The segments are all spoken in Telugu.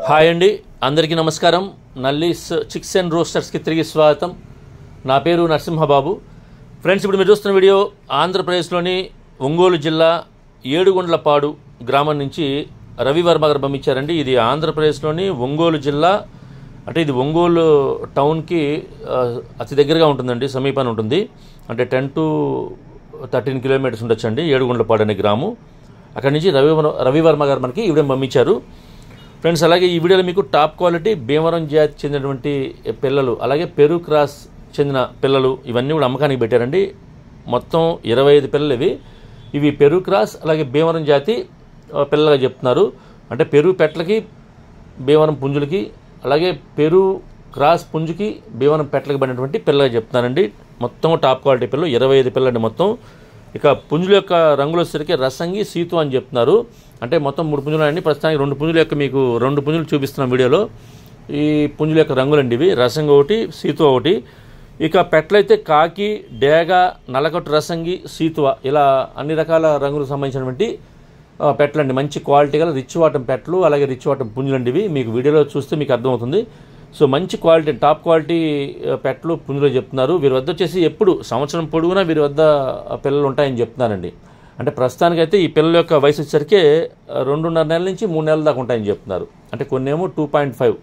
హాయ్ అండి, అందరికీ నమస్కారం. నల్లీస్ చిక్స్ అండ్ రోస్టర్స్కి తిరిగి స్వాగతం. నా పేరు నరసింహబాబు. ఫ్రెండ్స్, ఇప్పుడు మీరు చూస్తున్న వీడియో ఆంధ్రప్రదేశ్లోని ఒంగోలు జిల్లా ఏడుగుండ్లపాడు గ్రామం నుంచి రవివర్మ గారు పంపించారండి. ఇది ఆంధ్రప్రదేశ్లోని ఒంగోలు జిల్లా, అంటే ఇది ఒంగోలు టౌన్కి అతి దగ్గరగా ఉంటుందండి, సమీపాన్ని ఉంటుంది. అంటే 10 to 13 కిలోమీటర్స్ ఉండొచ్చండి ఏడుగుండ్లపాడు అనే గ్రామం. అక్కడి నుంచి రవివర్మ గారు మనకి ఈ వీడియో పంపించారు. ఫ్రెండ్స్, అలాగే ఈ వీడియోలో మీకు టాప్ క్వాలిటీ భీమవరం జాతి చెందినటువంటి పిల్లలు, అలాగే పెరు క్రాస్ చెందిన పిల్లలు ఇవన్నీ కూడా అమ్మకానికి పెట్టారండి. మొత్తం 25 పిల్లలు ఇవి పెరు క్రాస్ అలాగే భీమవరం జాతి పిల్లలుగా చెప్తున్నారు. అంటే పెరు పెట్టలకి భీమవరం పుంజులకి, అలాగే పెరు క్రాస్ పుంజుకి భీమవరం పెట్టలకి పడినటువంటి పిల్లలుగా చెప్తున్నారండి. మొత్తం టాప్ క్వాలిటీ పిల్లలు 25 పిల్లలండి మొత్తం. ఇక పుంజుల యొక్క రంగులు వచ్చేసరికి రసంగి, సీతు అని చెప్తున్నారు. అంటే మొత్తం 3 పుంజులు అండి. ప్రస్తుతానికి 2 పుంజుల యొక్క మీకు 2 పుంజులు చూపిస్తున్నాం వీడియోలో. ఈ పుంజుల యొక్క రంగులండి ఇవి, రసంగి ఒకటి, సీతు ఒకటి. ఇక పెట్టలైతే కాకి, డేగ, నల్లకట్టు రసంగి, సీతువ, ఇలా అన్ని రకాల రంగులకు సంబంధించినటువంటి పెట్టలండి. మంచి క్వాలిటీ గల రిచ్ వాటం పెట్టలు, అలాగే రిచ్ వాటం పుంజులండి ఇవి. మీకు వీడియోలో చూస్తే మీకు అర్థమవుతుంది. సో మంచి క్వాలిటీ, టాప్ క్వాలిటీ పెట్టలు పుంజులు చెప్తున్నారు. వీరి వద్ద వచ్చేసి ఎప్పుడు సంవత్సరం పొడుగునా వీరి వద్ద పిల్లలు ఉంటాయని చెప్తున్నారండి. అంటే ప్రస్తుతానికైతే ఈ పిల్లల యొక్క వయసు వచ్చేసరికి 2.5 నెలల నుంచి 3 నెలల దాకా ఉంటాయని చెప్తున్నారు. అంటే కొన్నేమో 2.5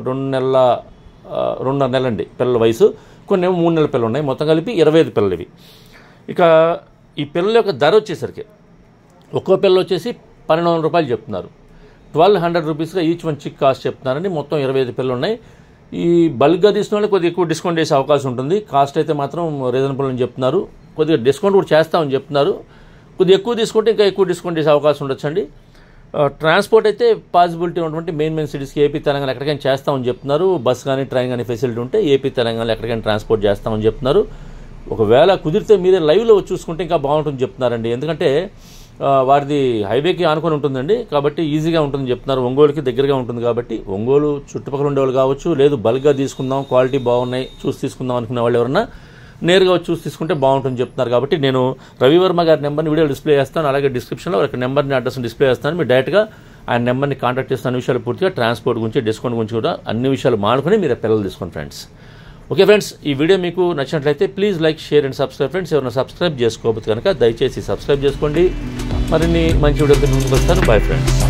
2.5 నెలలండి పిల్లల వయసు, కొన్నేమో 3 నెలల పిల్లలు ఉన్నాయి. మొత్తం కలిపి 25 పిల్లలు ఇవి. ఇక ఈ పిల్లల యొక్క ధర వచ్చేసరికి ఒక్కో పిల్ల వచ్చేసి 1200 రూపాయలు చెప్తున్నారు. 1200 రూపీస్గా ఈచ్ వన్ చిక్ కాస్ట్ చెప్తున్నారండి. మొత్తం 25 పిల్లలు ఉన్నాయి. ఈ బల్క్గా తీసుకున్న వాళ్ళు కొద్దిగా ఎక్కువ డిస్కౌంట్ చేసే అవకాశం ఉంటుంది. కాస్ట్ అయితే మాత్రం రీజనబుల్ అని చెప్తున్నారు. కొద్దిగా డిస్కౌంట్ కూడా చేస్తామని చెప్తున్నారు. కొద్దిగా ఎక్కువ తీసుకుంటే ఇంకా ఎక్కువ డిస్కౌంట్ చేసే అవకాశం ఉండొచ్చండి. ట్రాన్స్పోర్ట్ అయితే పాసిబిలిటీ ఉన్నటువంటి మెయిన్ సిటీస్కి ఏపీ తెలంగాణ ఎక్కడికైనా చేస్తామని చెప్తున్నారు. బస్ కానీ ట్రైన్ కానీ ఫెసిలిటీ ఉంటే ఏపీ తెలంగాణలో ఎక్కడికైనా ట్రాన్స్పోర్ట్ చేస్తామని చెప్తున్నారు. ఒకవేళ కుదిరితే మీరే లైవ్లో చూసుకుంటే ఇంకా బాగుంటుందని చెప్తున్నారండి. ఎందుకంటే వారిది హైవేకి ఆనుకొని ఉంటుందండి, కాబట్టి ఈజీగా ఉంటుందని చెప్తున్నారు. ఒంగోలుకి దగ్గరగా ఉంటుంది కాబట్టి ఒంగోలు చుట్టుపక్కల ఉండేవాళ్ళు కావచ్చు, లేదు బల్క్గా తీసుకుందాం, క్వాలిటీ బాగున్నాయి చూసి తీసుకుందాం అనుకునే వాళ్ళు ఎవరన్నా నేరుగా చూసి తీసుకుంటే బాగుంటుందని చెప్తున్నారు. కాబట్టి నేను రవివర్మ గారి నెంబర్ని వీడియో డిస్ప్లే చేస్తాను, అలాగే డిస్క్రిప్షన్లో ఒక నెంబర్ని అడ్రస్ని డిస్ప్లే చేస్తాను. మీరు డైరెక్ట్గా ఆయన నెంబర్ని కాంటాక్ట్ చేస్తున్న విషయాలు పూర్తిగా ట్రాన్స్పోర్ట్ గురించి, డిస్కౌంట్ గురించి కూడా అన్ని విషయాలు మానుకొని మీరు పిల్లలు తీసుకోండి ఫ్రెండ్స్. ఓకే ఫ్రెండ్స్, ఈ వీడియో మీకు నచ్చినట్లయితే please like, share and subscribe friends. ఎవరైనా సబ్స్క్రైబ్ చేసుకోకపోతే కనుక దయచేసి సబ్స్క్రైబ్ చేసుకోండి. మరిన్ని మంచి వీడియోతో ముందుకు వస్తాను. Bye friends.